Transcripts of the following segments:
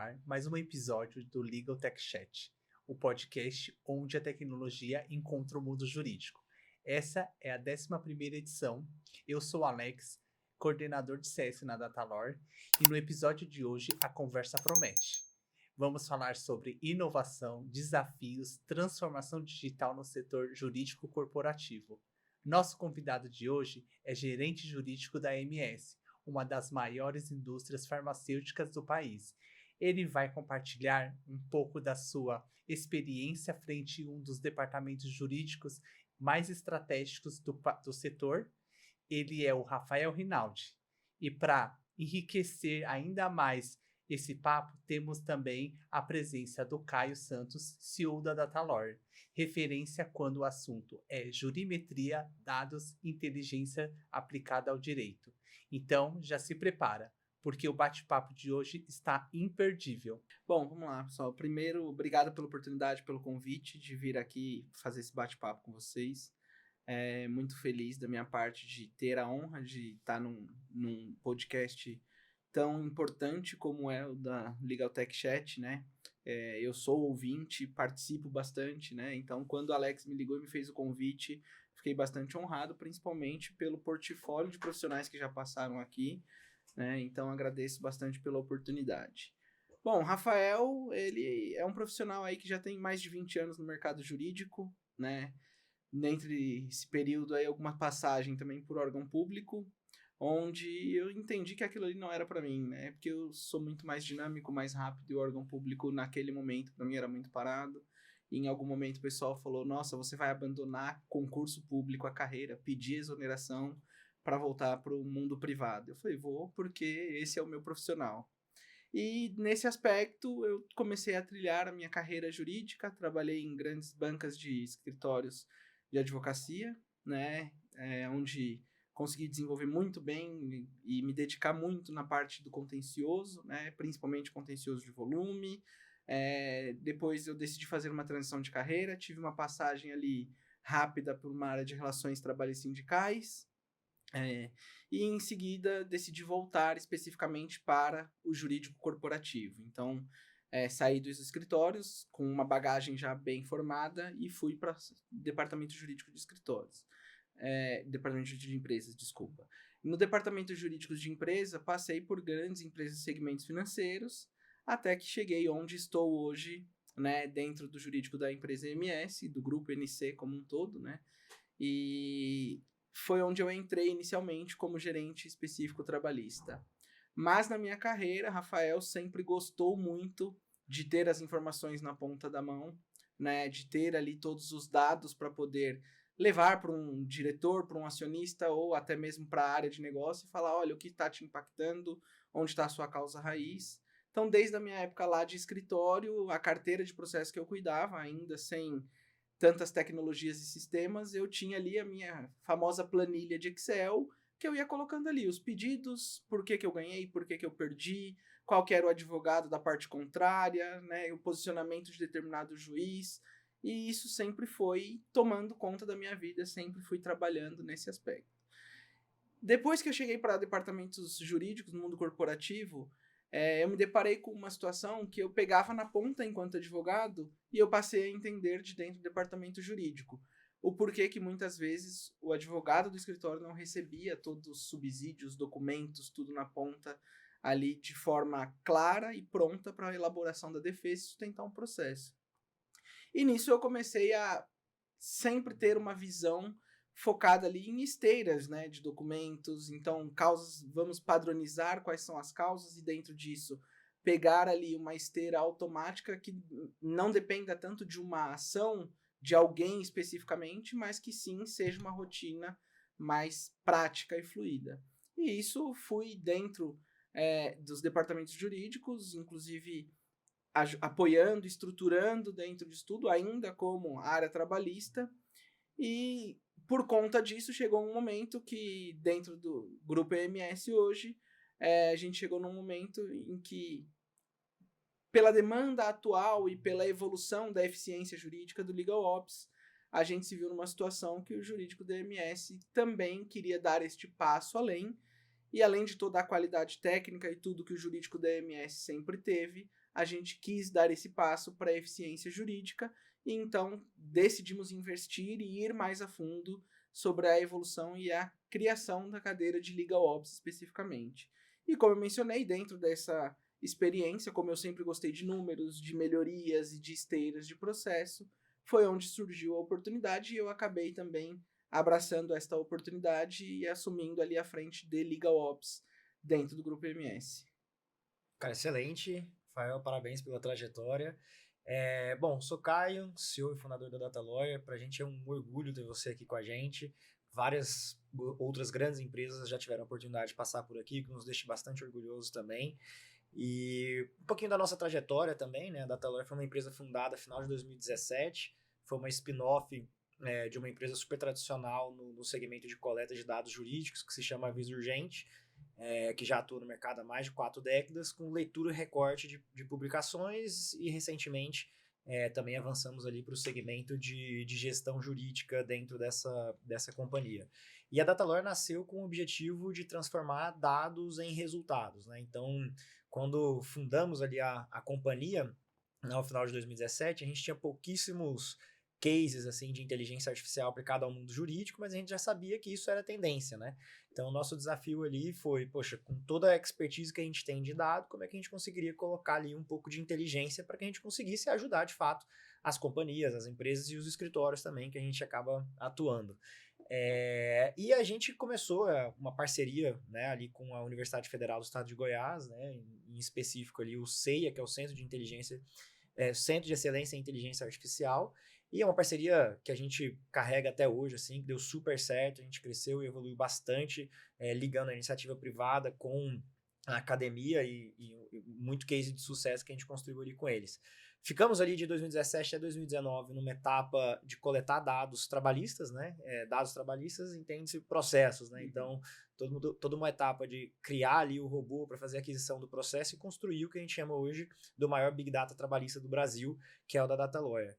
ar mais um episódio do Legal Tech Chat, o podcast onde a tecnologia encontra o mundo jurídico. Essa é a 11ª edição. Eu sou o Alex, coordenador de CS na Datalore, e no episódio de hoje a conversa promete. Vamos falar sobre inovação, desafios, transformação digital no setor jurídico corporativo. Nosso convidado de hoje é gerente jurídico da AMS, uma das maiores indústrias farmacêuticas do país. Ele vai compartilhar um pouco da sua experiência frente a um dos departamentos jurídicos mais estratégicos do setor. Ele é o Rafael Rinaldi. E para enriquecer ainda mais esse papo, temos também a presença do Caio Santos, CEO da Datalore, referência quando o assunto é jurimetria, dados e inteligência aplicada ao direito. Então, já se prepara, porque o bate-papo de hoje está imperdível. Bom, vamos lá, pessoal. Primeiro, obrigado pela oportunidade, pelo convite de vir aqui fazer esse bate-papo com vocês. Muito feliz da minha parte de ter a honra de estar num podcast tão importante como é o da Legal Tech Chat, né? Eu sou ouvinte, participo bastante, né? Então, quando o Alex me ligou e me fez o convite, fiquei bastante honrado, principalmente pelo portfólio de profissionais que já passaram aqui, né? Então, agradeço bastante pela oportunidade. Bom, Rafael, ele é um profissional aí que já tem mais de 20 anos no mercado jurídico, né? Entre esse período aí, alguma passagem também por órgão público, onde eu entendi que aquilo ali não era para mim, né? Porque eu sou muito mais dinâmico, mais rápido, e o órgão público naquele momento para mim era muito parado. E em algum momento o pessoal falou: nossa, você vai abandonar concurso público, a carreira, pedir exoneração para voltar para o mundo privado. Eu falei: vou, porque esse é o meu profissional. E nesse aspecto eu comecei a trilhar a minha carreira jurídica, trabalhei em grandes bancas de escritórios de advocacia, né? Onde consegui desenvolver muito bem e me dedicar muito na parte do contencioso, né? Principalmente contencioso de volume. Depois eu decidi fazer uma transição de carreira, tive uma passagem ali rápida por uma área de relações trabalhistas sindicais, e em seguida decidi voltar especificamente para o jurídico corporativo. Então, saí dos escritórios com uma bagagem já bem formada e fui para o departamento jurídico de escritórios. Departamento de empresas, desculpa. No departamento jurídico de empresa, passei por grandes empresas e segmentos financeiros, até que cheguei onde estou hoje, né, dentro do jurídico da empresa MS, do grupo NC como um todo, né, e foi onde eu entrei inicialmente como gerente específico trabalhista. Mas na minha carreira, Rafael sempre gostou muito de ter as informações na ponta da mão, né, de ter ali todos os dados para poder levar para um diretor, para um acionista ou até mesmo para a área de negócio e falar: olha, o que está te impactando, onde está a sua causa raiz. Então, desde a minha época lá de escritório, a carteira de processo que eu cuidava, ainda sem tantas tecnologias e sistemas, eu tinha ali a minha famosa planilha de Excel, que eu ia colocando ali os pedidos, por que eu ganhei, por que eu perdi, qual que era o advogado da parte contrária, né, o posicionamento de determinado juiz, e isso sempre foi tomando conta da minha vida, sempre fui trabalhando nesse aspecto. Depois que eu cheguei para departamentos jurídicos no mundo corporativo, eu me deparei com uma situação que eu pegava na ponta enquanto advogado e eu passei a entender de dentro do departamento jurídico. O porquê que muitas vezes o advogado do escritório não recebia todos os subsídios, documentos, tudo na ponta ali de forma clara e pronta para a elaboração da defesa e sustentar um processo. E nisso eu comecei a sempre ter uma visão focada ali em esteiras, né, de documentos. Então, causas, vamos padronizar quais são as causas e dentro disso pegar ali uma esteira automática que não dependa tanto de uma ação de alguém especificamente, mas que sim seja uma rotina mais prática e fluida. E isso fui dentro dos departamentos jurídicos, inclusive apoiando, estruturando dentro disso tudo, ainda como área trabalhista, e por conta disso chegou um momento que dentro do grupo EMS hoje, a gente chegou num momento em que, pela demanda atual e pela evolução da eficiência jurídica do Legal Ops, a gente se viu numa situação que o jurídico do EMS também queria dar este passo além, e além de toda a qualidade técnica e tudo que o jurídico da EMS sempre teve, a gente quis dar esse passo para a eficiência jurídica e então decidimos investir e ir mais a fundo sobre a evolução e a criação da cadeira de Legal Ops especificamente. E como eu mencionei, dentro dessa experiência, como eu sempre gostei de números, de melhorias e de esteiras de processo, foi onde surgiu a oportunidade e eu acabei também abraçando esta oportunidade e assumindo ali a frente de Legal Ops dentro do Grupo MS. Cara, excelente. Rafael, parabéns pela trajetória. Bom, sou Caio, CEO e fundador da Data Lawyer. Para a gente é um orgulho ter você aqui com a gente. Várias outras grandes empresas já tiveram a oportunidade de passar por aqui, que nos deixa bastante orgulhosos também. E um pouquinho da nossa trajetória também, né? A Data Lawyer foi uma empresa fundada no final de 2017. Foi uma spin-off de uma empresa super tradicional no segmento de coleta de dados jurídicos, que se chama Aviso Urgente, que já atua no mercado há mais de 4 décadas, com leitura e recorte de publicações, e recentemente também avançamos ali para o segmento de gestão jurídica dentro dessa companhia. E a Data Lawyer nasceu com o objetivo de transformar dados em resultados, né? Então, quando fundamos ali a companhia, no final de 2017, a gente tinha pouquíssimos cases assim, de inteligência artificial aplicada ao mundo jurídico, mas a gente já sabia que isso era tendência, né? Então, o nosso desafio ali foi, poxa, com toda a expertise que a gente tem de dado, como é que a gente conseguiria colocar ali um pouco de inteligência para que a gente conseguisse ajudar, de fato, as companhias, as empresas e os escritórios também, que a gente acaba atuando. E a gente começou uma parceria, né, ali com a Universidade Federal do Estado de Goiás, né, em específico ali o CEIA, que é o Centro de Centro de Excelência em Inteligência Artificial, e é uma parceria que a gente carrega até hoje, assim, que deu super certo, a gente cresceu e evoluiu bastante, ligando a iniciativa privada com a academia e muito case de sucesso que a gente construiu ali com eles. Ficamos ali de 2017 a 2019 numa etapa de coletar dados trabalhistas, né? Dados trabalhistas entende-se processos, né? Então, toda uma etapa de criar ali o robô para fazer a aquisição do processo e construir o que a gente chama hoje do maior Big Data trabalhista do Brasil, que é o da Data Lawyer.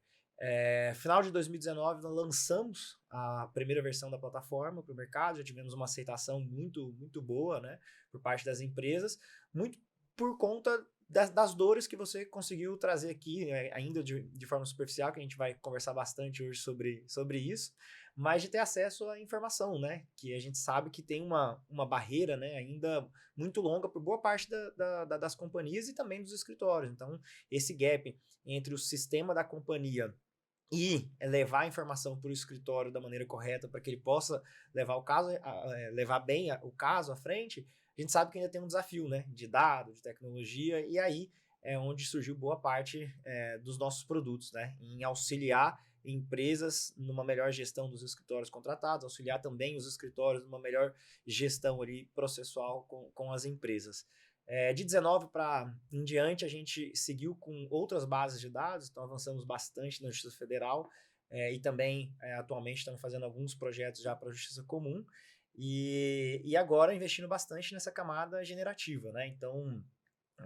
Final de 2019, nós lançamos a primeira versão da plataforma para o mercado, já tivemos uma aceitação muito, muito boa, né, por parte das empresas, muito por conta das dores que você conseguiu trazer aqui, ainda de forma superficial, que a gente vai conversar bastante hoje sobre isso, mas de ter acesso à informação, né, que a gente sabe que tem uma barreira, né, ainda muito longa por boa parte das companhias e também dos escritórios. Então, esse gap entre o sistema da companhia e levar a informação para o escritório da maneira correta para que ele possa levar o caso, levar bem o caso à frente, a gente sabe que ainda tem um desafio, né, de dado, de tecnologia, e aí é onde surgiu boa parte dos nossos produtos, né, em auxiliar empresas numa melhor gestão dos escritórios contratados, auxiliar também os escritórios numa melhor gestão ali processual com as empresas. De 19 para em diante, a gente seguiu com outras bases de dados, então avançamos bastante na Justiça Federal e também atualmente estamos fazendo alguns projetos já para a Justiça Comum e agora investindo bastante nessa camada generativa, né? Então,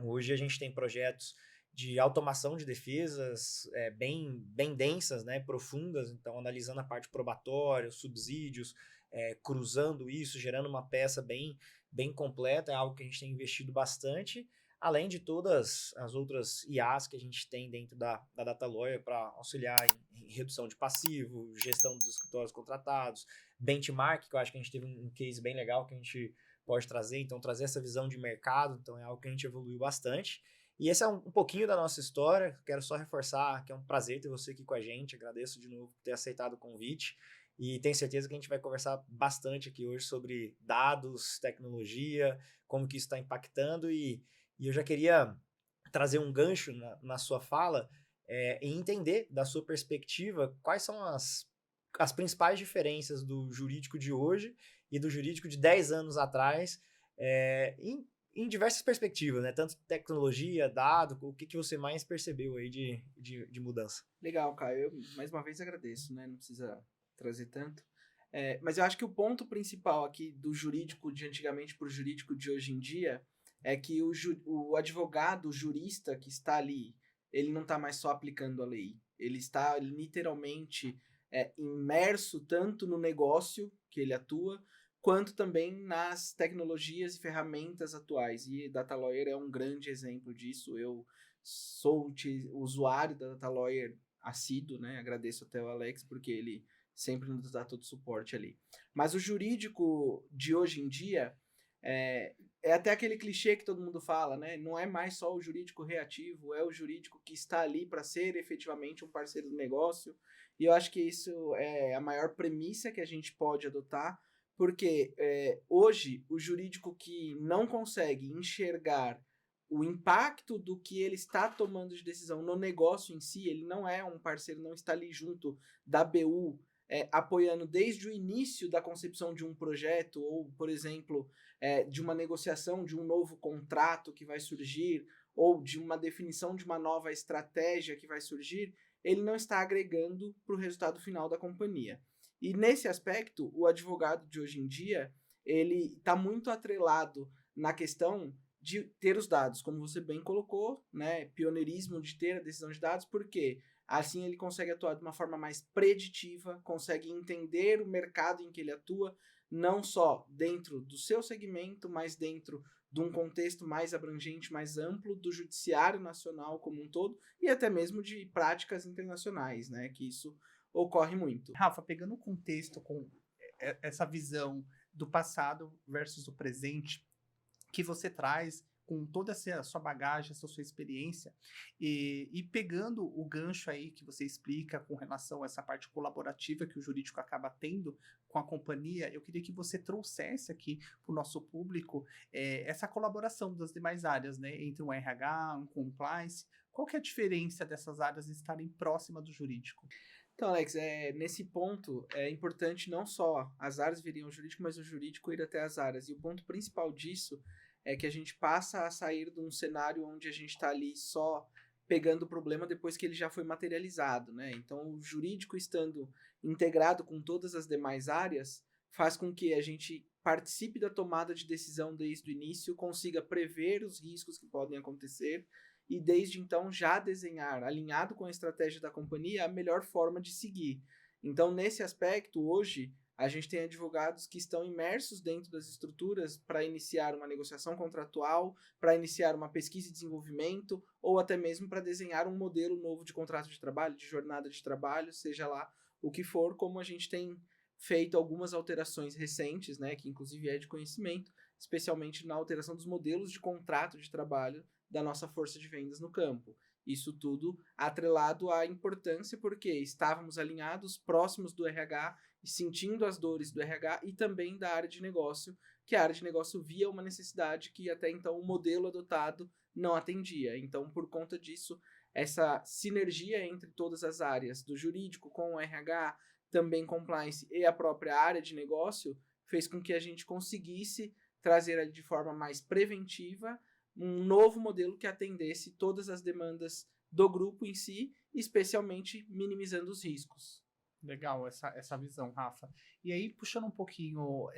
hoje a gente tem projetos de automação de defesas bem densas, né, profundas, então analisando a parte probatória, subsídios, cruzando isso, gerando uma peça bem completa, é algo que a gente tem investido bastante, além de todas as outras IAs que a gente tem dentro da Data Lawyer para auxiliar em redução de passivo, gestão dos escritórios contratados, benchmark, que eu acho que a gente teve um case bem legal que a gente pode trazer, então trazer essa visão de mercado, então é algo que a gente evoluiu bastante. E esse é um pouquinho da nossa história, quero só reforçar que é um prazer ter você aqui com a gente, agradeço de novo por ter aceitado o convite, e tenho certeza que a gente vai conversar bastante aqui hoje sobre dados, tecnologia, como que isso está impactando, e eu já queria trazer um gancho na sua fala e entender da sua perspectiva quais são as principais diferenças do jurídico de hoje e do jurídico de 10 anos atrás, em diversas perspectivas, né? Tanto tecnologia, dado, o que você mais percebeu aí de mudança? Legal, Caio. Eu, mais uma vez, agradeço, né? Não precisa trazer tanto. Mas eu acho que o ponto principal aqui do jurídico de antigamente para o jurídico de hoje em dia é que o advogado, o jurista que está ali, ele não está mais só aplicando a lei. Ele está literalmente imerso tanto no negócio que ele atua, quanto também nas tecnologias e ferramentas atuais. E Data Lawyer é um grande exemplo disso. Eu sou usuário da Data Lawyer assíduo, né? Agradeço até o Alex, porque ele sempre nos dá todo o suporte ali. Mas o jurídico de hoje em dia é até aquele clichê que todo mundo fala, né? Não é mais só o jurídico reativo, é o jurídico que está ali para ser efetivamente um parceiro do negócio. E eu acho que isso é a maior premissa que a gente pode adotar, porque hoje o jurídico que não consegue enxergar o impacto do que ele está tomando de decisão no negócio em si, ele não é um parceiro, não está ali junto da BU, apoiando desde o início da concepção de um projeto, ou, por exemplo, de uma negociação de um novo contrato que vai surgir, ou de uma definição de uma nova estratégia que vai surgir, ele não está agregando para o resultado final da companhia. E nesse aspecto, o advogado de hoje em dia, ele está muito atrelado na questão de ter os dados, como você bem colocou, né? Pioneirismo de ter a decisão de dados, porque assim ele consegue atuar de uma forma mais preditiva, consegue entender o mercado em que ele atua, não só dentro do seu segmento, mas dentro de um contexto mais abrangente, mais amplo do judiciário nacional como um todo e até mesmo de práticas internacionais, né? Que isso ocorre muito. Rafa, pegando o contexto com essa visão do passado versus o presente que você traz com toda essa sua bagagem, essa sua experiência, e pegando o gancho aí que você explica com relação a essa parte colaborativa que o jurídico acaba tendo com a companhia, eu queria que você trouxesse aqui para o nosso público essa colaboração das demais áreas, né, entre um RH, um compliance. Qual que é a diferença dessas áreas estarem próximas do jurídico? Então, Alex, nesse ponto é importante não só as áreas virem ao jurídico, mas o jurídico ir até as áreas. E o ponto principal disso é que a gente passa a sair de um cenário onde a gente está ali só pegando o problema depois que ele já foi materializado, né? Então, o jurídico estando integrado com todas as demais áreas faz com que a gente participe da tomada de decisão desde o início, consiga prever os riscos que podem acontecer e desde então já desenhar, alinhado com a estratégia da companhia, a melhor forma de seguir. Então, nesse aspecto, hoje, a gente tem advogados que estão imersos dentro das estruturas para iniciar uma negociação contratual, para iniciar uma pesquisa e desenvolvimento, ou até mesmo para desenhar um modelo novo de contrato de trabalho, de jornada de trabalho, seja lá o que for, como a gente tem feito algumas alterações recentes, né, que inclusive é de conhecimento, especialmente na alteração dos modelos de contrato de trabalho da nossa força de vendas no campo. Isso tudo atrelado à importância porque estávamos alinhados, próximos do RH, e sentindo as dores do RH e também da área de negócio, que a área de negócio via uma necessidade que até então o modelo adotado não atendia. Então, por conta disso, essa sinergia entre todas as áreas, do jurídico com o RH, também compliance e a própria área de negócio, fez com que a gente conseguisse trazer de forma mais preventiva um novo modelo que atendesse todas as demandas do grupo em si, especialmente minimizando os riscos. Legal essa visão, Rafa. E aí, puxando um pouquinho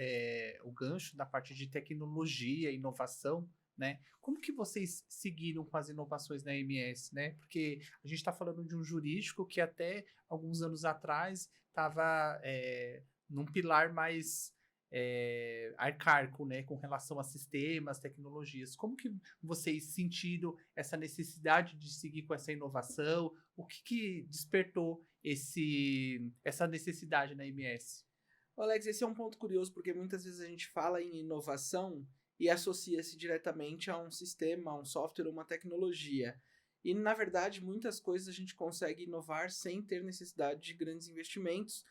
o gancho da parte de tecnologia e inovação, né? Como que vocês seguiram com as inovações na AMS, né? Porque a gente está falando de um jurídico que até alguns anos atrás estava num pilar mais arcaico, né, com relação a sistemas, tecnologias. Como que vocês sentiram essa necessidade de seguir com essa inovação? O que despertou essa necessidade na AMS? Alex, esse é um ponto curioso, porque muitas vezes a gente fala em inovação e associa-se diretamente a um sistema, a um software, uma tecnologia. E, na verdade, muitas coisas a gente consegue inovar sem ter necessidade de grandes investimentos.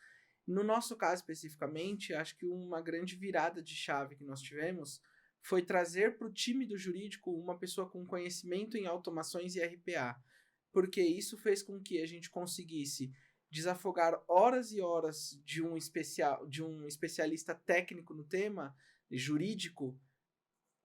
No nosso caso, especificamente, acho que uma grande virada de chave que nós tivemos foi trazer para o time do jurídico uma pessoa com conhecimento em automações e RPA, porque isso fez com que a gente conseguisse desafogar horas e horas de um especialista técnico no tema jurídico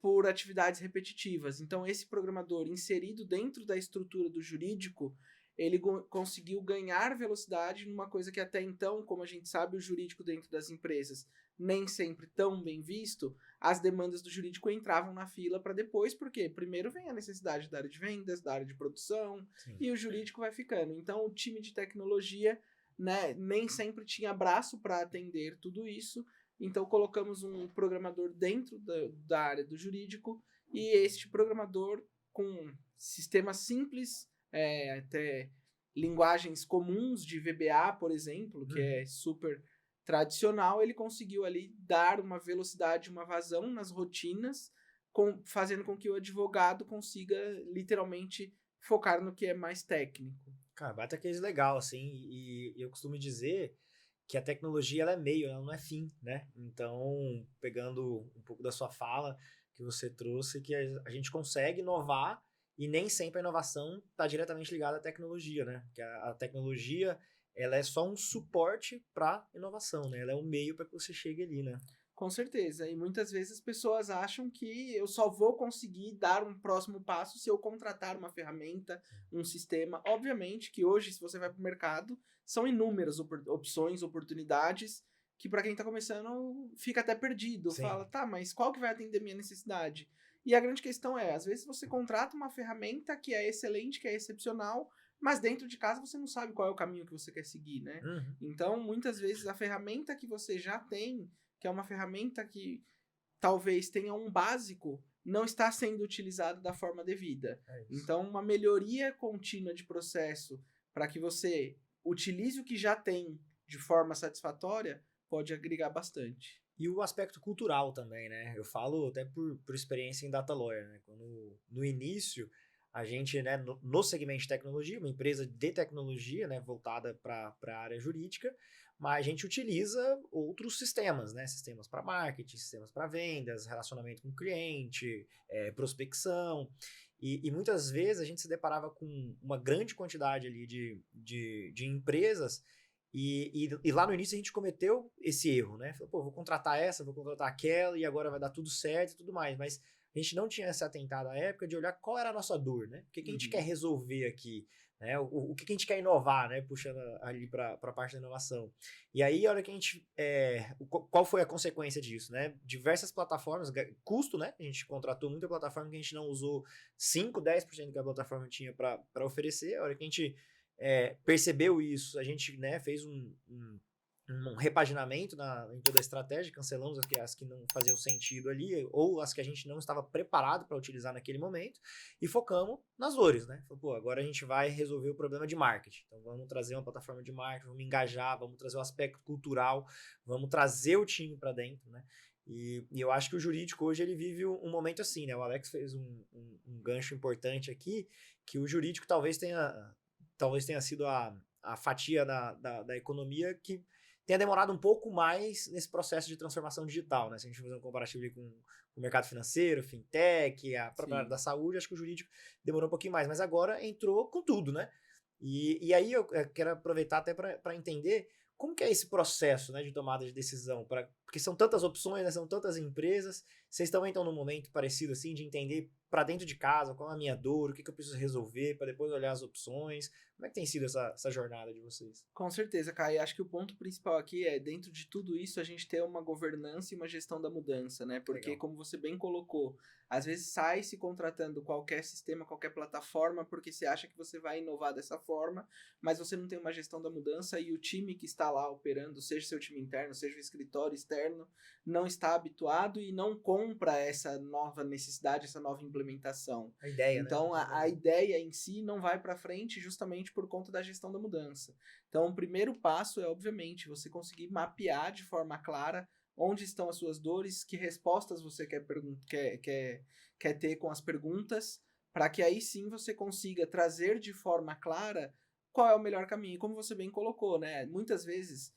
por atividades repetitivas. Então, esse programador inserido dentro da estrutura do jurídico, ele conseguiu ganhar velocidade numa coisa que até então, como a gente sabe, o jurídico dentro das empresas nem sempre tão bem visto, as demandas do jurídico entravam na fila para depois, porque primeiro vem a necessidade da área de vendas, da área de produção, sim, e o jurídico vai ficando. Então, o time de tecnologia, né, nem sempre tinha braço para atender tudo isso, então colocamos um programador dentro da área do jurídico, e este programador com sistemas simples, até linguagens comuns de VBA, por exemplo, que é super tradicional, ele conseguiu ali dar uma velocidade, uma vazão nas rotinas, fazendo com que o advogado consiga literalmente focar no que é mais técnico. Cara, bate case legal, assim, e eu costumo dizer que a tecnologia ela é meio, ela não é fim, né? Então, pegando um pouco da sua fala que você trouxe, que a gente consegue inovar e nem sempre a inovação está diretamente ligada à tecnologia, né? Porque a tecnologia, ela é só um suporte para inovação, né? Ela é um meio para que você chegue ali, né? Com certeza. E muitas vezes as pessoas acham que eu só vou conseguir dar um próximo passo se eu contratar uma ferramenta, um sistema. Obviamente que hoje, se você vai para o mercado, são inúmeras opções, oportunidades, que para quem está começando fica até perdido. Sim. Fala, tá, mas qual que vai atender minha necessidade? E a grande questão é, às vezes você contrata uma ferramenta que é excelente, que é excepcional, mas dentro de casa você não sabe qual é o caminho que você quer seguir, né? Então, muitas vezes a ferramenta que você já tem, que é uma ferramenta que talvez tenha um básico, não está sendo utilizado da forma devida. Então, uma melhoria contínua de processo para que você utilize o que já tem de forma satisfatória pode agregar bastante. E o aspecto cultural também, né? Eu falo até por experiência em Data Lawyer, né? Quando, no início, a gente, né, no segmento de tecnologia, uma empresa de tecnologia, né, voltada para a área jurídica, mas a gente utiliza outros sistemas, né? Sistemas para marketing, sistemas para vendas, relacionamento com o cliente, prospecção. E muitas vezes a gente se deparava com uma grande quantidade ali de empresas e lá no início a gente cometeu esse erro, né? Falou, pô, vou contratar essa, vou contratar aquela e agora vai dar tudo certo e tudo mais. Mas a gente não tinha se atentado à época de olhar qual era a nossa dor, né? O que a gente quer resolver aqui, né? O que a gente quer inovar, né? Puxando ali para a parte da inovação. E aí, a hora que a gente... qual foi a consequência disso, né? Diversas plataformas, custo, né? A gente contratou muita plataforma que a gente não usou 5, 10% que a plataforma tinha para oferecer. A hora que a gente percebeu isso, a gente, né, fez um repaginamento em toda a estratégia, cancelamos as que não faziam sentido ali, ou as que a gente não estava preparado para utilizar naquele momento, e focamos nas dores, né? Falou, pô, agora a gente vai resolver o problema de marketing. Então vamos trazer uma plataforma de marketing, vamos engajar, vamos trazer o aspecto cultural, vamos trazer o time para dentro, né? E eu acho que o jurídico hoje ele vive um momento assim, né? O Alex fez um gancho importante aqui, que o jurídico talvez tenha sido a fatia da economia que tenha demorado um pouco mais nesse processo de transformação digital, né? Se a gente fazer um comparativo ali com o mercado financeiro, fintech, a própria área da saúde, acho que o jurídico demorou um pouquinho mais, mas agora entrou com tudo, né? E aí eu quero aproveitar até para entender como que é esse processo, né, de tomada de decisão, porque são tantas opções, né, são tantas empresas, vocês também estão num momento parecido assim, de entender para dentro de casa qual é a minha dor, o que eu preciso resolver, para depois olhar as opções. Como é que tem sido essa jornada de vocês? Com certeza, Caio. Acho que o ponto principal aqui é, dentro de tudo isso, a gente ter uma governança e uma gestão da mudança, né? Porque, Legal. como você bem colocou, às vezes sai se contratando qualquer sistema, qualquer plataforma, porque você acha que você vai inovar dessa forma, mas você não tem uma gestão da mudança e o time que está lá operando, seja seu time interno, seja o escritório externo, não está habituado e não compra essa nova necessidade, essa nova implementação. A ideia, então, né? a ideia em si não vai para frente justamente por conta da gestão da mudança. Então, o primeiro passo é, obviamente, você conseguir mapear de forma clara onde estão as suas dores, que respostas você quer ter com as perguntas, para que aí sim você consiga trazer de forma clara qual é o melhor caminho. Como você bem colocou, né? Muitas vezes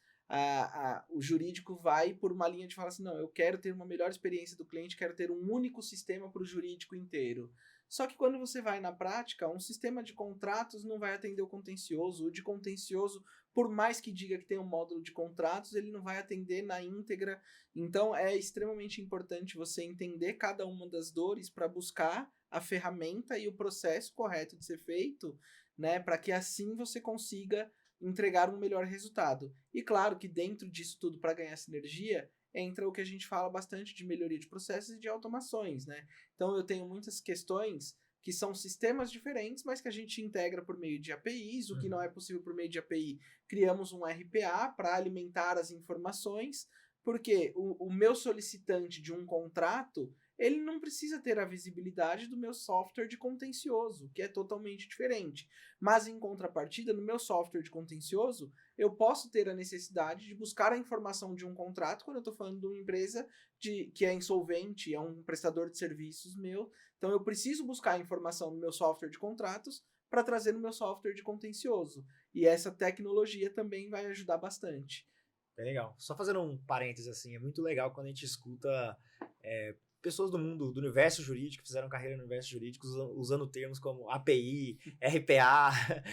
o jurídico vai por uma linha de falar assim, não, eu quero ter uma melhor experiência do cliente, quero ter um único sistema para o jurídico inteiro. Só que quando você vai na prática, um sistema de contratos não vai atender o contencioso. O de contencioso, por mais que diga que tem um módulo de contratos, ele não vai atender na íntegra. Então, é extremamente importante você entender cada uma das dores para buscar a ferramenta e o processo correto de ser feito, né, para que assim você consiga entregar um melhor resultado. E claro que dentro disso tudo, para ganhar sinergia, entra o que a gente fala bastante de melhoria de processos e de automações, né? Então eu tenho muitas questões que são sistemas diferentes, mas que a gente integra por meio de APIs, o que não é possível por meio de API, criamos um RPA para alimentar as informações, porque o meu solicitante de um contrato, ele não precisa ter a visibilidade do meu software de contencioso, que é totalmente diferente. Mas, em contrapartida, no meu software de contencioso, eu posso ter a necessidade de buscar a informação de um contrato quando eu estou falando de uma empresa que é insolvente, é um prestador de serviços meu. Então, eu preciso buscar a informação no meu software de contratos para trazer no meu software de contencioso. E essa tecnologia também vai ajudar bastante. É legal. Só fazendo um parênteses assim, é muito legal quando a gente escuta pessoas do mundo, do universo jurídico, que fizeram carreira no universo jurídico, usando termos como API, RPA.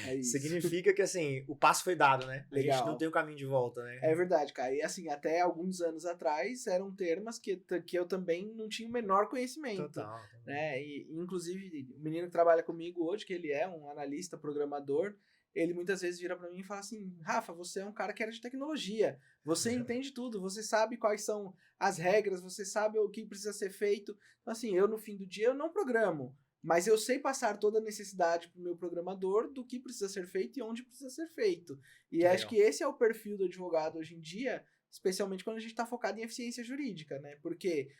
É isso. Significa que, assim, o passo foi dado, né? A Legal. gente não tem o caminho de volta, né? É verdade, cara. E assim, até alguns anos atrás eram termos que eu também não tinha o menor conhecimento. Total. Né? E, inclusive, o menino que trabalha comigo hoje, que ele é um analista, programador, ele muitas vezes vira para mim e fala assim: Rafa, você é um cara que era de tecnologia, você entende tudo, você sabe quais são as regras, você sabe o que precisa ser feito. Então, assim, eu no fim do dia eu não programo, mas eu sei passar toda a necessidade para o meu programador do que precisa ser feito e onde precisa ser feito. E Que acho legal. que esse é o perfil do advogado hoje em dia, especialmente quando a gente está focado em eficiência jurídica, né? Porque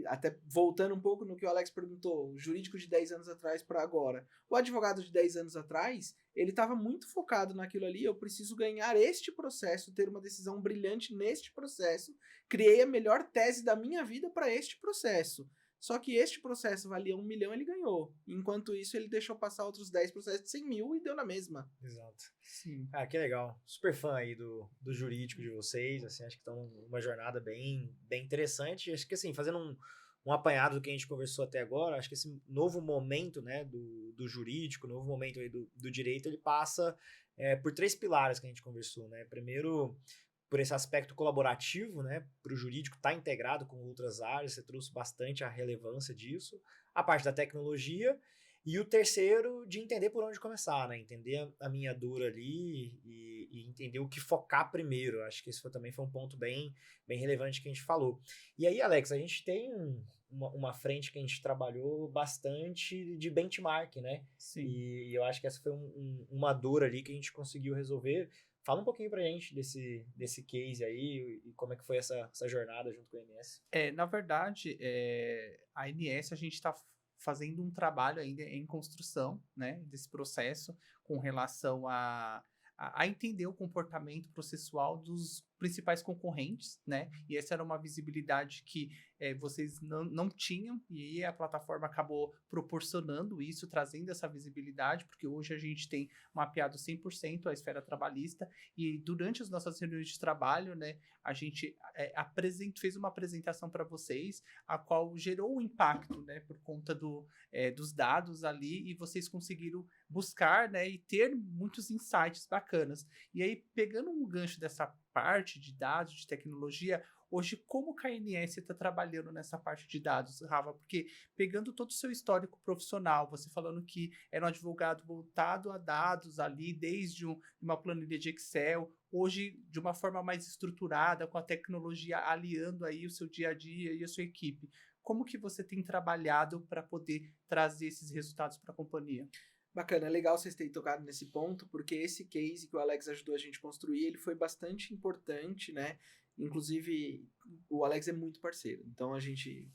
até voltando um pouco no que o Alex perguntou, o jurídico de 10 anos atrás para agora. O advogado de 10 anos atrás, ele estava muito focado naquilo ali, eu preciso ganhar este processo, ter uma decisão brilhante neste processo, criei a melhor tese da minha vida para este processo. Só que este processo valia 1 milhão, ele ganhou. Enquanto isso, ele deixou passar outros 10 processos de 100 mil e deu na mesma. Exato. Sim. Ah, que legal. Super fã aí do jurídico de vocês, assim, acho que estão numa jornada bem interessante. Acho que, assim, fazendo um apanhado do que a gente conversou até agora, acho que esse novo momento, né, do jurídico, novo momento aí do direito, ele passa por 3 pilares que a gente conversou, né? Primeiro, por esse aspecto colaborativo, né, para o jurídico estar integrado com outras áreas, você trouxe bastante a relevância disso, a parte da tecnologia, e o terceiro, de entender por onde começar, né, entender a minha dor ali e entender o que focar primeiro. Acho que isso também foi um ponto bem relevante que a gente falou. E aí, Alex, a gente tem uma frente que a gente trabalhou bastante de benchmark, né? Sim. E eu acho que essa foi uma dor ali que a gente conseguiu resolver. Fala um pouquinho pra gente desse case aí e como é que foi essa jornada junto com a ANS. Na verdade, a ANS a gente está fazendo um trabalho ainda em construção, né, desse processo com relação a entender o comportamento processual dos principais concorrentes, né? E essa era uma visibilidade que vocês não tinham, e aí a plataforma acabou proporcionando isso, trazendo essa visibilidade, porque hoje a gente tem mapeado 100% a esfera trabalhista, e durante as nossas reuniões de trabalho, né, a gente fez uma apresentação para vocês, a qual gerou um impacto, né, por conta dos dados ali, e vocês conseguiram buscar, né, e ter muitos insights bacanas. E aí, pegando um gancho dessa parte de dados, de tecnologia, hoje, como que a ANS está trabalhando nessa parte de dados, Rafa? Porque pegando todo o seu histórico profissional, você falando que era um advogado voltado a dados ali, desde uma planilha de Excel, hoje de uma forma mais estruturada, com a tecnologia aliando aí o seu dia a dia e a sua equipe. Como que você tem trabalhado para poder trazer esses resultados para a companhia? Bacana, é legal vocês terem tocado nesse ponto, porque esse case que o Alex ajudou a gente a construir, ele foi bastante importante, né? Inclusive, o Alex é muito parceiro, então a gente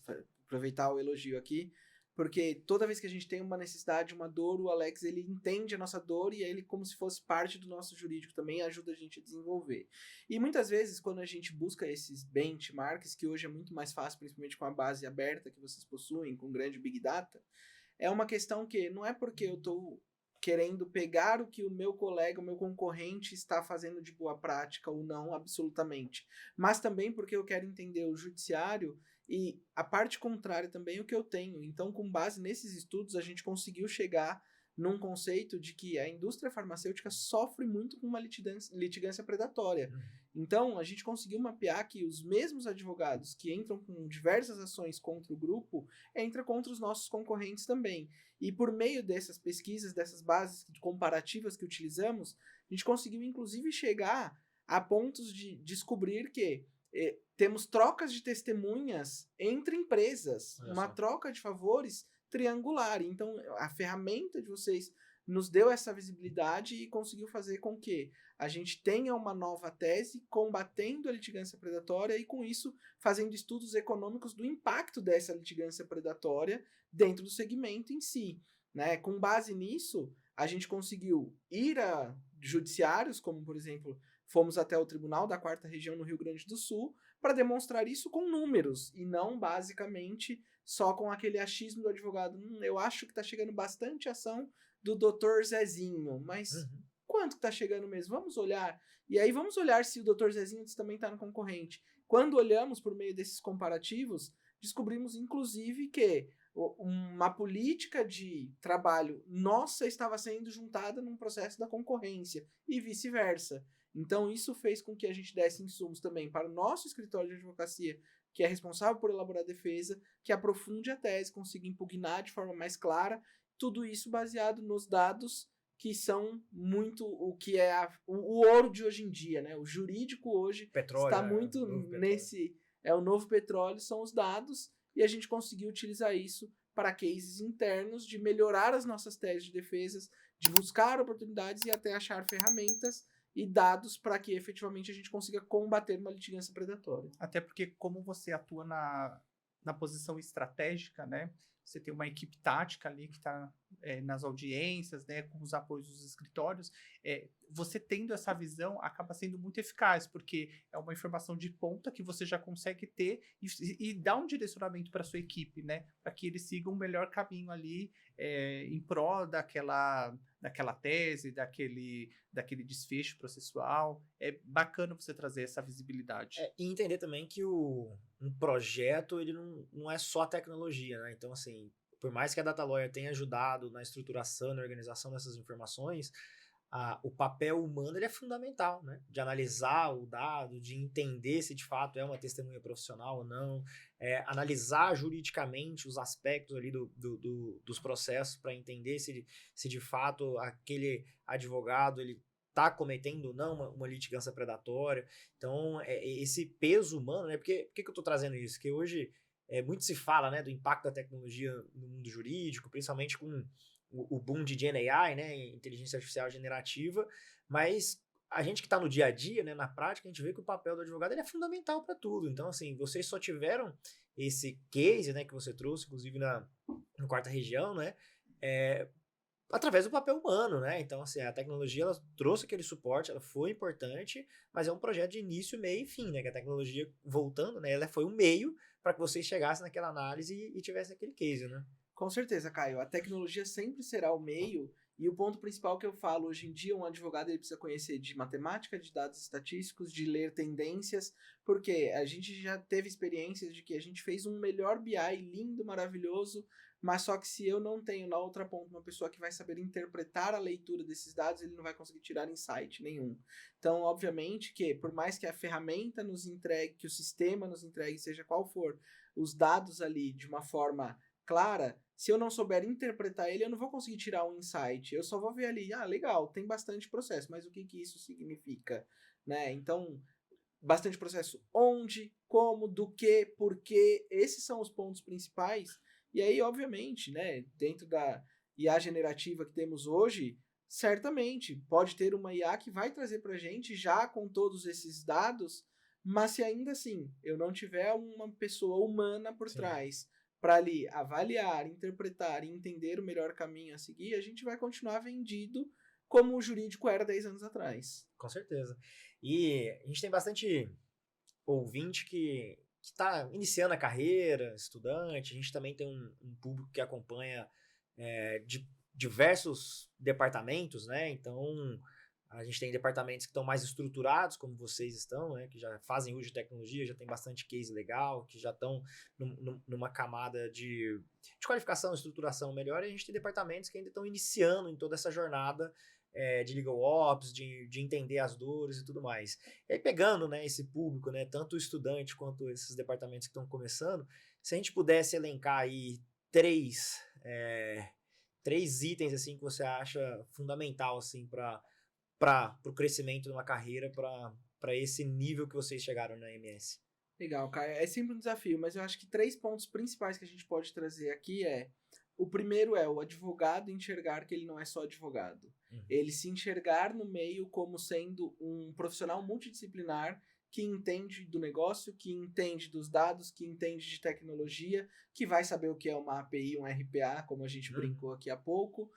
aproveitar o elogio aqui, porque toda vez que a gente tem uma necessidade, uma dor, o Alex, ele entende a nossa dor e ele, como se fosse parte do nosso jurídico também, ajuda a gente a desenvolver. E muitas vezes, quando a gente busca esses benchmarks, que hoje é muito mais fácil, principalmente com a base aberta que vocês possuem, com grande Big Data, é uma questão que não é porque eu estou querendo pegar o que o meu colega, o meu concorrente está fazendo de boa prática ou não, absolutamente. Mas também porque eu quero entender o judiciário e a parte contrária também o que eu tenho. Então, com base nesses estudos, a gente conseguiu chegar num conceito de que a indústria farmacêutica sofre muito com uma litigância predatória. Então, a gente conseguiu mapear que os mesmos advogados que entram com diversas ações contra o grupo, entram contra os nossos concorrentes também. E por meio dessas pesquisas, dessas bases comparativas que utilizamos, a gente conseguiu inclusive chegar a pontos de descobrir que temos trocas de testemunhas entre empresas, uma troca de favores triangular. Então, a ferramenta de vocês nos deu essa visibilidade e conseguiu fazer com que a gente tenha uma nova tese combatendo a litigância predatória e, com isso, fazendo estudos econômicos do impacto dessa litigância predatória dentro do segmento em si, né? Com base nisso, a gente conseguiu ir a judiciários, como, por exemplo, fomos até o Tribunal da 4ª Região no Rio Grande do Sul, para demonstrar isso com números, e não basicamente só com aquele achismo do advogado. Eu acho que está chegando bastante ação do Dr. Zezinho, mas quanto que está chegando mesmo? Vamos olhar. E aí vamos olhar se o Dr. Zezinho também está no concorrente. Quando olhamos por meio desses comparativos, descobrimos inclusive que uma política de trabalho nossa estava sendo juntada num processo da concorrência e vice-versa. Então isso fez com que a gente desse insumos também para o nosso escritório de advocacia, que é responsável por elaborar a defesa, que aprofunde a tese, consiga impugnar de forma mais clara, tudo isso baseado nos dados que são muito o que é o ouro de hoje em dia, né? O jurídico hoje petróleo, está muito nesse... o novo petróleo, são os dados, e a gente conseguiu utilizar isso para cases internos, de melhorar as nossas teses de defesas, de buscar oportunidades e até achar ferramentas e dados para que efetivamente a gente consiga combater uma litigância predatória. Até porque, como você atua na posição estratégica, né? Você tem uma equipe tática ali que está nas audiências, né, com os apoios dos escritórios. Você tendo essa visão acaba sendo muito eficaz, porque é uma informação de ponta que você já consegue ter e dá um direcionamento para a sua equipe, né, para que eles sigam o melhor caminho ali em prol daquela tese, daquele desfecho processual. É bacana você trazer essa visibilidade. E entender também que um projeto ele não é só tecnologia, né? Então, assim, por mais que a Data Lawyer tenha ajudado na estruturação, na organização dessas informações, o papel humano ele é fundamental, né? De analisar o dado, de entender se de fato é uma testemunha profissional ou não, analisar juridicamente os aspectos ali dos processos para entender se de fato aquele advogado ele está cometendo ou não uma litigância predatória. Então, esse peso humano, né? Por que eu estou trazendo isso? Porque hoje muito se fala, né, do impacto da tecnologia no mundo jurídico, principalmente com o boom de Gen AI, né, inteligência artificial generativa, mas a gente que está no dia a dia, né, na prática, a gente vê que o papel do advogado ele é fundamental para tudo. Então, assim, vocês só tiveram esse case, né, que você trouxe, inclusive no 4ª Região, né, através do papel humano, né? Então, assim, a tecnologia ela trouxe aquele suporte, ela foi importante, mas é um projeto de início, meio e fim, né? Que a tecnologia, voltando, né? Ela foi um meio para que vocês chegassem naquela análise e tivessem aquele case, né? Com certeza, Caio. A tecnologia sempre será o meio, e o ponto principal que eu falo hoje em dia, um advogado ele precisa conhecer de matemática, de dados estatísticos, de ler tendências, porque a gente já teve experiências de que a gente fez um melhor BI lindo, maravilhoso, mas só que se eu não tenho na outra ponta uma pessoa que vai saber interpretar a leitura desses dados, ele não vai conseguir tirar insight nenhum. Então, obviamente que, por mais que a ferramenta nos entregue, que o sistema nos entregue, seja qual for, os dados ali de uma forma clara, se eu não souber interpretar ele, eu não vou conseguir tirar um insight. Eu só vou ver ali, legal, tem bastante processo, mas o que isso significa, né? Então, bastante processo onde, como, do que, por quê, esses são os pontos principais. E aí, obviamente, né, dentro da IA generativa que temos hoje, certamente pode ter uma IA que vai trazer para a gente já com todos esses dados, mas se ainda assim eu não tiver uma pessoa humana por trás para ali avaliar, interpretar e entender o melhor caminho a seguir, a gente vai continuar vendido como o jurídico era 10 anos atrás. Com certeza. E a gente tem bastante ouvinte que está iniciando a carreira, estudante. A gente também tem um público que acompanha de diversos departamentos, né? Então, a gente tem departamentos que estão mais estruturados, como vocês estão, né? Que já fazem uso de tecnologia, já tem bastante case legal, que já estão numa camada de qualificação, estruturação melhor. E a gente tem departamentos que ainda estão iniciando em toda essa jornada de legal ops, de entender as dores e tudo mais. E aí pegando, né, esse público, né, tanto o estudante quanto esses departamentos que estão começando, se a gente pudesse elencar aí três itens assim que você acha fundamental assim para o crescimento de uma carreira, para esse nível que vocês chegaram na MS. Legal, Caio. É sempre um desafio, mas eu acho que 3 pontos principais que a gente pode trazer aqui O primeiro é o advogado enxergar que ele não é só advogado. Ele se enxergar no meio como sendo um profissional multidisciplinar que entende do negócio, que entende dos dados, que entende de tecnologia, que vai saber o que é uma API, um RPA, como a gente brincou aqui há pouco.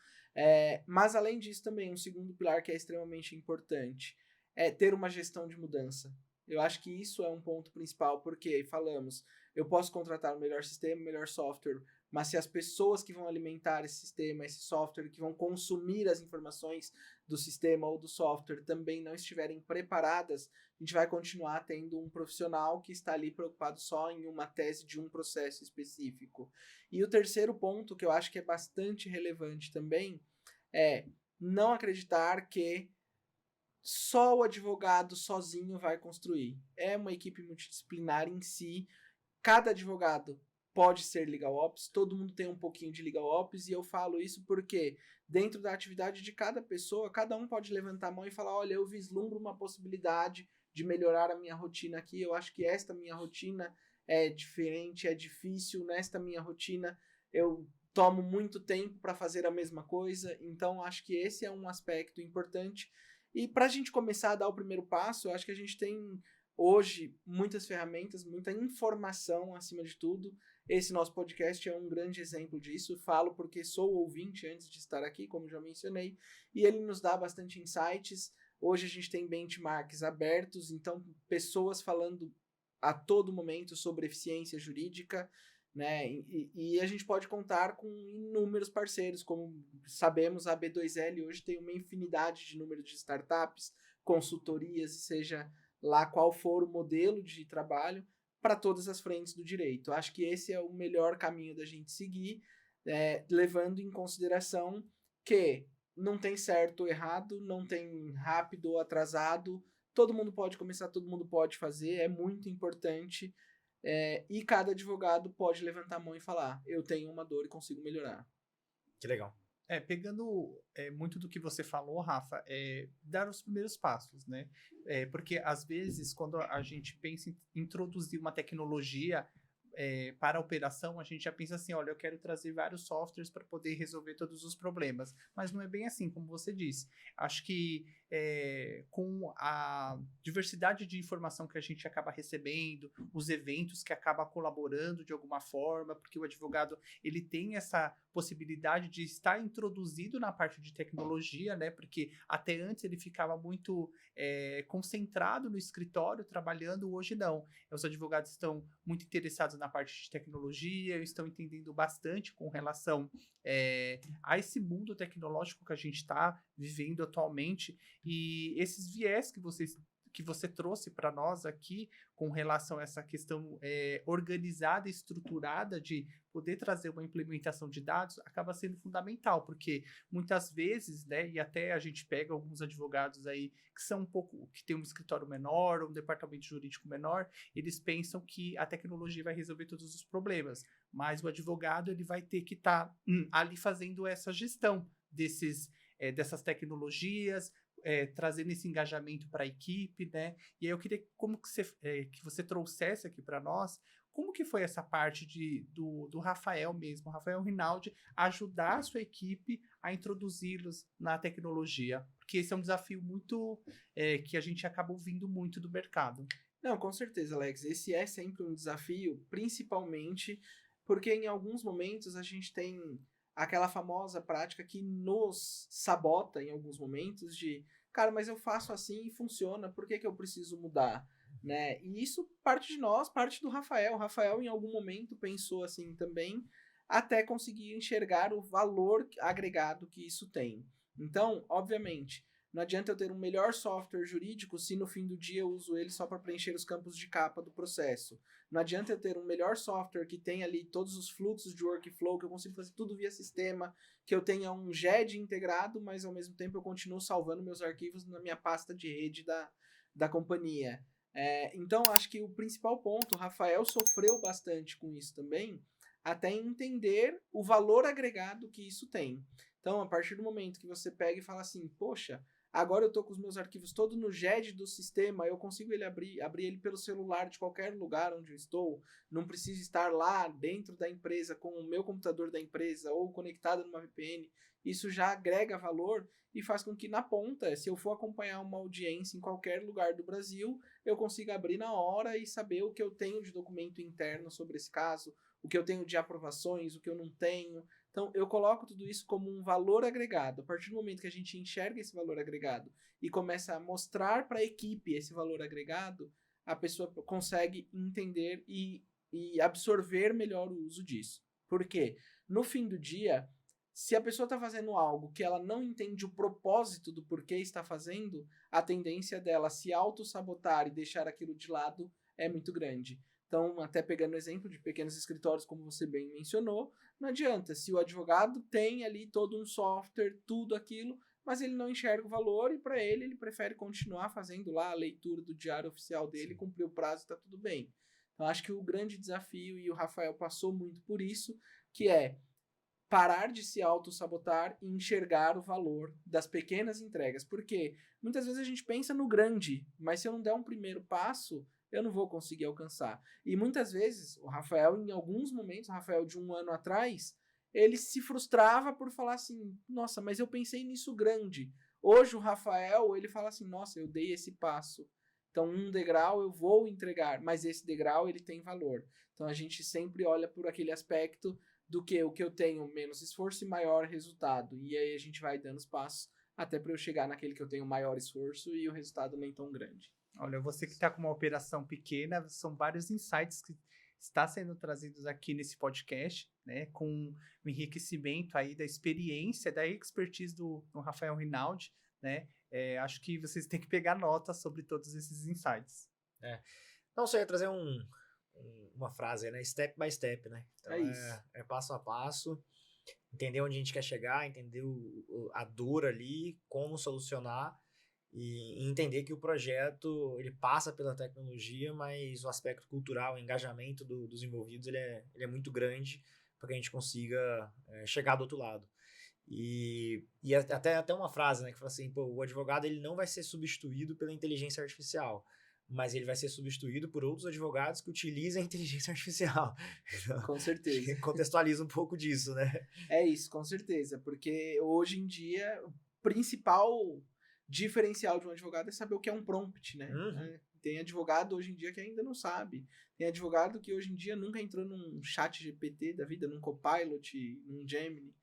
Mas, além disso, também, um segundo pilar que é extremamente importante é ter uma gestão de mudança. Eu acho que isso é um ponto principal, porque falamos, eu posso contratar o melhor sistema, o melhor software, mas se as pessoas que vão alimentar esse sistema, esse software, que vão consumir as informações do sistema ou do software também não estiverem preparadas, a gente vai continuar tendo um profissional que está ali preocupado só em uma tese de um processo específico. E o terceiro ponto, que eu acho que é bastante relevante também, é não acreditar que só o advogado sozinho vai construir. É uma equipe multidisciplinar em si. Cada advogado pode ser Legal Ops, todo mundo tem um pouquinho de Legal Ops, e eu falo isso porque dentro da atividade de cada pessoa, cada um pode levantar a mão e falar, olha, eu vislumbro uma possibilidade de melhorar a minha rotina aqui, eu acho que esta minha rotina é diferente, é difícil, nesta minha rotina eu tomo muito tempo para fazer a mesma coisa, então acho que esse é um aspecto importante. E para a gente começar a dar o primeiro passo, eu acho que a gente tem hoje muitas ferramentas, muita informação acima de tudo. Esse nosso podcast é um grande exemplo disso. Falo porque sou ouvinte antes de estar aqui, como já mencionei, e ele nos dá bastante insights. Hoje a gente tem benchmarks abertos, então pessoas falando a todo momento sobre eficiência jurídica, né? E a gente pode contar com inúmeros parceiros, como sabemos, a B2L hoje tem uma infinidade de número de startups, consultorias, seja lá qual for o modelo de trabalho, para todas as frentes do direito. Acho que esse é o melhor caminho da gente seguir, levando em consideração que não tem certo ou errado, não tem rápido ou atrasado, todo mundo pode começar, todo mundo pode fazer, é muito importante, e cada advogado pode levantar a mão e falar, eu tenho uma dor e consigo melhorar. Que legal. Pegando muito do que você falou, Rafa, dar os primeiros passos, né? Porque, às vezes, quando a gente pensa em introduzir uma tecnologia para a operação, a gente já pensa assim, olha, eu quero trazer vários softwares para poder resolver todos os problemas. Mas não é bem assim, como você disse. Acho que com a diversidade de informação que a gente acaba recebendo, os eventos que acaba colaborando de alguma forma, porque o advogado ele tem essa possibilidade de estar introduzido na parte de tecnologia, né? Porque até antes ele ficava muito concentrado no escritório trabalhando, hoje não. Os advogados estão muito interessados na parte de tecnologia, estão entendendo bastante com relação a esse mundo tecnológico que a gente está vivendo atualmente, e esses viés que você trouxe para nós aqui com relação a essa questão organizada e estruturada de poder trazer uma implementação de dados acaba sendo fundamental, porque muitas vezes, né, e até a gente pega alguns advogados aí que são que tem um escritório menor, um departamento jurídico menor, eles pensam que a tecnologia vai resolver todos os problemas, mas o advogado ele vai ter que estar ali fazendo essa gestão dessas tecnologias, trazendo esse engajamento para a equipe, né? E aí eu queria que você trouxesse aqui para nós como que foi essa parte do Rafael mesmo, Rafael Rinaldi, ajudar a sua equipe a introduzi-los na tecnologia, porque esse é um desafio muito que a gente acaba ouvindo muito do mercado. Não, com certeza, Alex. Esse é sempre um desafio, principalmente porque em alguns momentos a gente tem aquela famosa prática que nos sabota em alguns momentos de, cara, mas eu faço assim e funciona, por que eu preciso mudar? Né? E isso parte de nós, parte do Rafael. O Rafael em algum momento pensou assim também, até conseguir enxergar o valor agregado que isso tem. Então, obviamente, não adianta eu ter um melhor software jurídico se no fim do dia eu uso ele só para preencher os campos de capa do processo. Não adianta eu ter um melhor software que tenha ali todos os fluxos de workflow, que eu consigo fazer tudo via sistema, que eu tenha um GED integrado, mas ao mesmo tempo eu continuo salvando meus arquivos na minha pasta de rede da companhia. Então, acho que o principal ponto, o Rafael sofreu bastante com isso também, até entender o valor agregado que isso tem. Então, a partir do momento que você pega e fala assim, poxa, Agora eu estou com os meus arquivos todos no GED do sistema, eu consigo abrir ele pelo celular de qualquer lugar onde eu estou, não preciso estar lá dentro da empresa com o meu computador da empresa ou conectado numa VPN. Isso já agrega valor e faz com que na ponta, se eu for acompanhar uma audiência em qualquer lugar do Brasil, eu consiga abrir na hora e saber o que eu tenho de documento interno sobre esse caso, o que eu tenho de aprovações, o que eu não tenho. Então, eu coloco tudo isso como um valor agregado. A partir do momento que a gente enxerga esse valor agregado e começa a mostrar para a equipe esse valor agregado, a pessoa consegue entender e absorver melhor o uso disso. Por quê? No fim do dia, se a pessoa está fazendo algo que ela não entende o propósito do porquê está fazendo, a tendência dela se auto-sabotar e deixar aquilo de lado é muito grande. Então, até pegando o exemplo de pequenos escritórios, como você bem mencionou, não adianta. Se o advogado tem ali todo um software, tudo aquilo, mas ele não enxerga o valor e para ele prefere continuar fazendo lá a leitura do diário oficial dele, cumprir o prazo e está tudo bem. Então, acho que o grande desafio, e o Rafael passou muito por isso, que é parar de se auto-sabotar e enxergar o valor das pequenas entregas. Porque muitas vezes a gente pensa no grande, mas se eu não der um primeiro passo, eu não vou conseguir alcançar. E muitas vezes, o Rafael, em alguns momentos, o Rafael de 1 ano atrás, ele se frustrava por falar assim, nossa, mas eu pensei nisso grande. Hoje o Rafael, ele fala assim, nossa, eu dei esse passo. Então, um degrau eu vou entregar, mas esse degrau ele tem valor. Então, a gente sempre olha por aquele aspecto do que o que eu tenho menos esforço e maior resultado. E aí a gente vai dando os passos até para eu chegar naquele que eu tenho maior esforço e o resultado nem tão grande. Olha, você que está com uma operação pequena, são vários insights que está sendo trazidos aqui nesse podcast, né, com o enriquecimento aí da experiência, da expertise do Rafael Rinaldi, né, acho que vocês têm que pegar nota sobre todos esses insights. Não, só ia trazer uma frase, né, step by step, né, então É isso. É passo a passo, entender onde a gente quer chegar, entender a dor ali, como solucionar, e entender que o projeto ele passa pela tecnologia, mas o aspecto cultural, o engajamento dos envolvidos ele é muito grande para que a gente consiga chegar do outro lado. E até uma frase, né, que fala assim, pô, o advogado ele não vai ser substituído pela inteligência artificial, mas ele vai ser substituído por outros advogados que utilizam a inteligência artificial. Então, Com certeza. contextualiza um pouco disso, né? É isso, com certeza. Porque hoje em dia, o principal diferencial de um advogado é saber o que é um prompt, né? Uhum. Tem advogado hoje em dia que ainda não sabe. Tem advogado que hoje em dia nunca entrou num chat GPT da vida, num Copilot, num Gemini.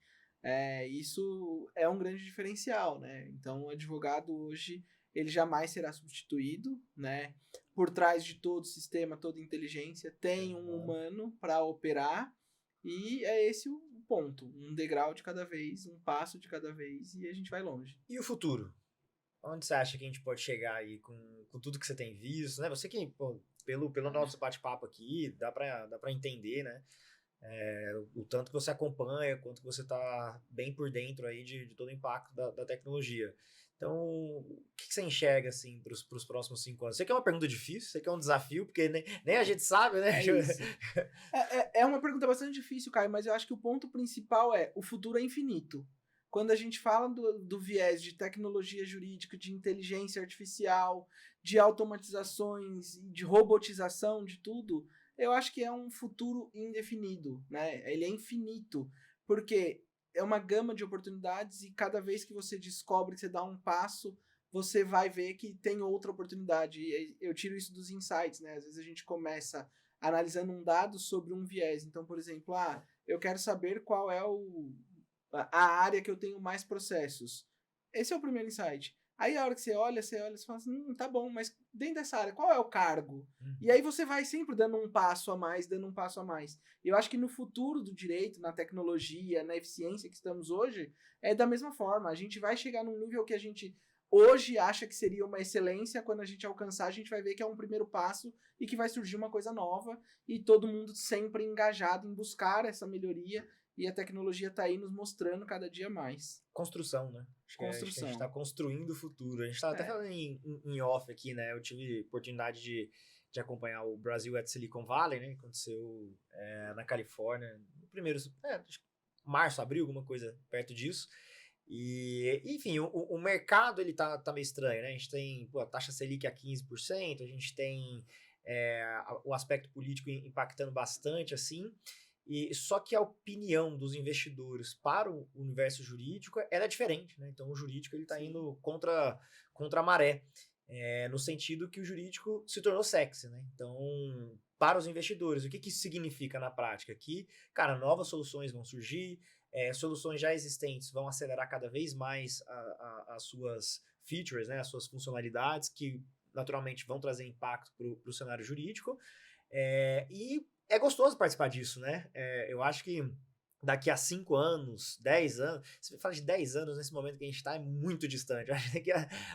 Isso é um grande diferencial, né? Então, o advogado hoje, ele jamais será substituído, né? Por trás de todo sistema, toda inteligência, tem um humano para operar e é esse o ponto. Um degrau de cada vez, um passo de cada vez e a gente vai longe. E o futuro? Onde você acha que a gente pode chegar aí com tudo que você tem visto, né? Você que, pô, pelo nosso bate-papo aqui, dá pra entender, né? O tanto que você acompanha, quanto que você tá bem por dentro aí de todo o impacto da tecnologia. Então, o que você enxerga, assim, pros próximos 5 anos? Sei que é uma pergunta difícil, sei que é um desafio, porque nem a gente sabe, né? É isso. É uma pergunta bastante difícil, Caio, mas eu acho que o ponto principal é o futuro é infinito. Quando a gente fala do viés de tecnologia jurídica, de inteligência artificial, de automatizações, de robotização, de tudo, eu acho que é um futuro indefinido, né? Ele é infinito, porque é uma gama de oportunidades e cada vez que você descobre que você dá um passo, você vai ver que tem outra oportunidade. E eu tiro isso dos insights, né? Às vezes a gente começa analisando um dado sobre um viés. Então, por exemplo, eu quero saber qual é a área que eu tenho mais processos. Esse é o primeiro insight. Aí a hora que você olha, você fala assim, tá bom, mas dentro dessa área, qual é o cargo? E aí você vai sempre dando um passo a mais, dando um passo a mais. Eu acho que no futuro do direito, na tecnologia, na eficiência que estamos hoje, é da mesma forma. A gente vai chegar num nível que a gente hoje acha que seria uma excelência, quando a gente alcançar, a gente vai ver que é um primeiro passo e que vai surgir uma coisa nova e todo mundo sempre engajado em buscar essa melhoria. E a tecnologia está aí nos mostrando cada dia mais. Construção, né? Acho que a gente está construindo o futuro. A gente estava até falando em off aqui, né? Eu tive oportunidade de acompanhar o Brasil at Silicon Valley, né? Aconteceu na Califórnia, no primeiro... março, abril, alguma coisa perto disso. E, enfim, o mercado ele tá meio estranho, né? A gente tem a taxa Selic a 15%, a gente tem o aspecto político impactando bastante, assim, e só que a opinião dos investidores para o universo jurídico ela é diferente, né? Então o jurídico ele está indo contra a maré, no sentido que o jurídico se tornou sexy, né? Então, para os investidores, o que isso significa na prática? Que, cara, novas soluções vão surgir, soluções já existentes vão acelerar cada vez mais as suas features, né? As suas funcionalidades, que naturalmente vão trazer impacto para o cenário jurídico, e é gostoso participar disso, né? Eu acho que daqui a 5 anos, 10 anos, você fala de 10 anos nesse momento que a gente está, é muito distante. Eu acho que daqui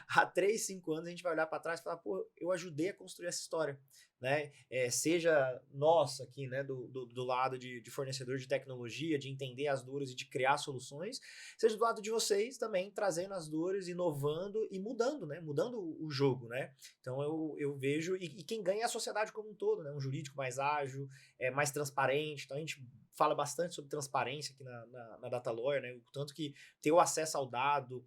a 3, 5 anos a gente vai olhar para trás e falar, pô, eu ajudei a construir essa história, né? Seja nossa aqui, né, do lado de fornecedor de tecnologia, de entender as dores e de criar soluções, seja do lado de vocês também trazendo as dores, inovando e mudando, né? Mudando o jogo, né? Então eu vejo, e quem ganha é a sociedade como um todo, né? Um jurídico mais ágil, mais transparente. Então a gente fala bastante sobre transparência aqui na Datalawyer, né? O tanto que ter o acesso ao dado,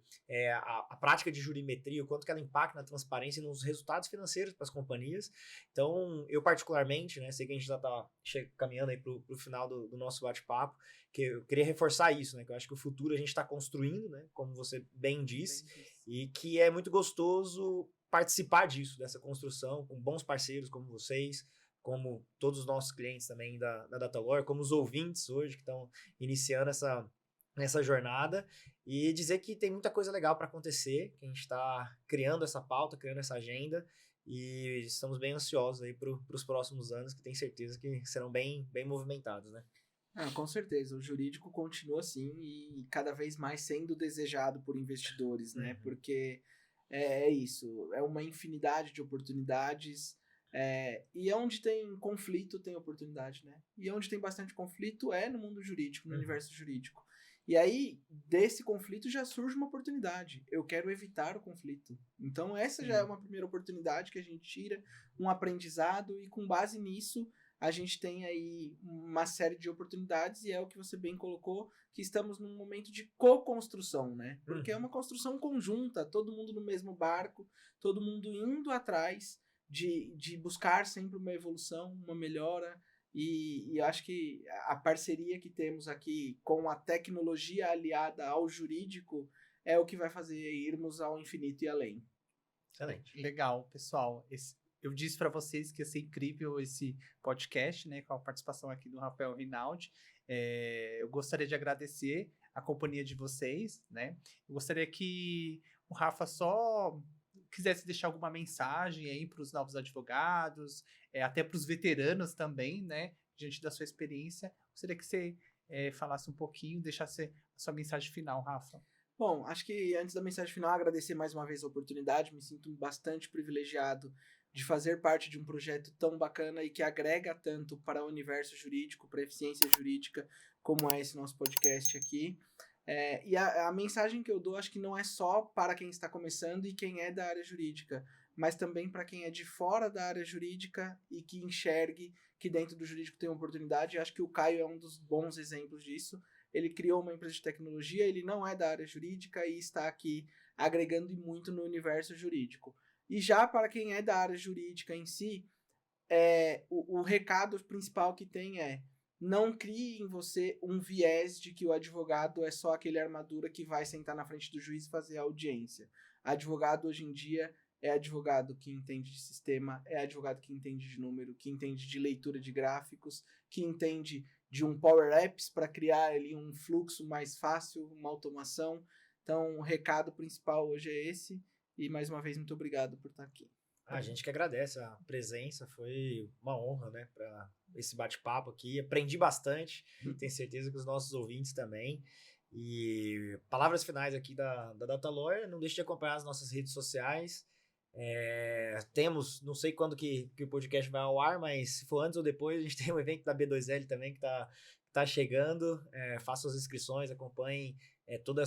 a prática de jurimetria, o quanto que ela impacta na transparência e nos resultados financeiros para as companhias. Então, eu particularmente, né, sei que a gente já está caminhando aí para o final do nosso bate-papo, que eu queria reforçar isso, né? Que eu acho que o futuro a gente está construindo, né? Como você bem disse, e que é muito gostoso participar disso, dessa construção, com bons parceiros como vocês, como todos os nossos clientes também da Datalawyer, como os ouvintes hoje que estão iniciando essa jornada, e dizer que tem muita coisa legal para acontecer, que a gente está criando essa pauta, criando essa agenda, e estamos bem ansiosos aí para os próximos anos, que tenho certeza que serão bem movimentados, né? Com certeza, o jurídico continua assim e cada vez mais sendo desejado por investidores, né? Porque é isso, é uma infinidade de oportunidades, e onde tem conflito tem oportunidade, né? E onde tem bastante conflito é no mundo jurídico, no universo jurídico. E aí, desse conflito já surge uma oportunidade. Eu quero evitar o conflito. Então, essa já é uma primeira oportunidade que a gente tira, um aprendizado, e com base nisso, a gente tem aí uma série de oportunidades, e é o que você bem colocou, que estamos num momento de co-construção, né? Porque é uma construção conjunta, todo mundo no mesmo barco, todo mundo indo atrás de buscar sempre uma evolução, uma melhora, e acho que a parceria que temos aqui com a tecnologia aliada ao jurídico é o que vai fazer irmos ao infinito e além. Excelente. Legal, pessoal. Eu disse para vocês que ia ser incrível esse podcast, né, com a participação aqui do Rafael Rinaldi. Eu gostaria de agradecer a companhia de vocês, né? Eu gostaria que o Rafa só quisesse deixar alguma mensagem aí para os novos advogados, até para os veteranos também, né? Diante da sua experiência. Gostaria que você falasse um pouquinho, deixasse a sua mensagem final, Rafa. Bom, acho que antes da mensagem final, agradecer mais uma vez a oportunidade. Me sinto bastante privilegiado de fazer parte de um projeto tão bacana e que agrega tanto para o universo jurídico, para a eficiência jurídica, como é esse nosso podcast aqui. E a mensagem que eu dou, acho que não é só para quem está começando e quem é da área jurídica, mas também para quem é de fora da área jurídica e que enxergue que dentro do jurídico tem uma oportunidade. Acho que o Caio é um dos bons exemplos disso. Ele criou uma empresa de tecnologia, ele não é da área jurídica e está aqui agregando muito no universo jurídico. E já para quem é da área jurídica em si, o recado principal que tem é: não crie em você um viés de que o advogado é só aquele armadura que vai sentar na frente do juiz e fazer a audiência. Advogado hoje em dia é advogado que entende de sistema, é advogado que entende de número, que entende de leitura de gráficos, que entende de um Power Apps para criar ali um fluxo mais fácil, uma automação. Então, o recado principal hoje é esse. E mais uma vez, muito obrigado por estar aqui. A gente que agradece a presença, foi uma honra, né, para esse bate-papo aqui. Aprendi bastante, tenho certeza que os nossos ouvintes também. E palavras finais aqui da Datalawyer, não deixe de acompanhar as nossas redes sociais. Temos, não sei quando que o podcast vai ao ar, mas se for antes ou depois, a gente tem um evento da B2L também que tá chegando. Façam as inscrições, acompanhem tudo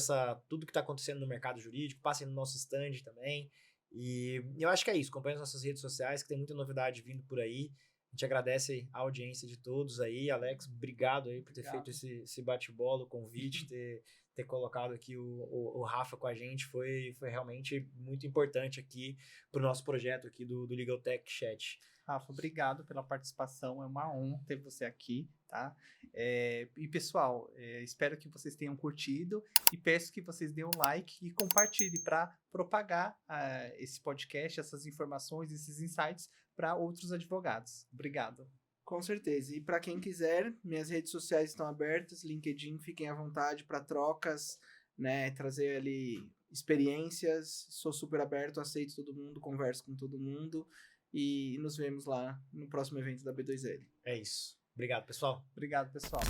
que está acontecendo no mercado jurídico, passem no nosso stand também. E eu acho que é isso, acompanhem as nossas redes sociais, que tem muita novidade vindo por aí. A gente agradece a audiência de todos aí. Alex, obrigado aí por ter feito esse bate-bola, o convite, ter colocado aqui o Rafa com a gente. Foi realmente muito importante aqui para o nosso projeto aqui do Legal Tech Chat. Rafa, obrigado pela participação, é uma honra ter você aqui, tá? E pessoal, espero que vocês tenham curtido e peço que vocês deem um like e compartilhem para propagar esse podcast, essas informações, esses insights para outros advogados. Obrigado. Com certeza. E para quem quiser, minhas redes sociais estão abertas, LinkedIn, fiquem à vontade para trocas, né? Trazer ali experiências. Sou super aberto, aceito todo mundo, converso com todo mundo. E nos vemos lá no próximo evento da B2L. É isso. Obrigado, pessoal. Obrigado, pessoal.